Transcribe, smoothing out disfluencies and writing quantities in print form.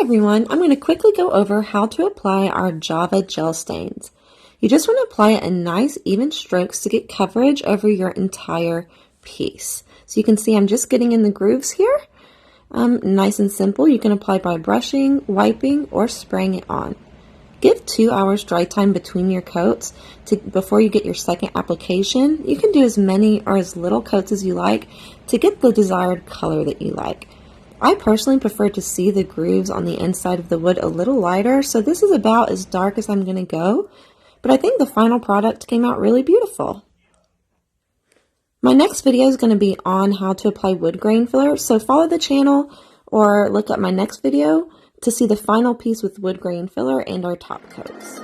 everyone, I'm going to quickly go over how to apply our Java gel stains. You just want to apply it in nice even strokes to get coverage over your entire piece. So you can see I'm just getting in the grooves here. Nice and simple. You can apply by brushing, wiping, or spraying it on. Give 2 hours dry time between your coats before you get your second application. You can do as many or as little coats as you like to get the desired color that you like. I personally prefer to see the grooves on the inside of the wood a little lighter, so this is about as dark as I'm going to go, but I think the final product came out really beautiful. My next video is going to be on how to apply wood grain filler, so follow the channel or look at my next video to see the final piece with wood grain filler and our top coats.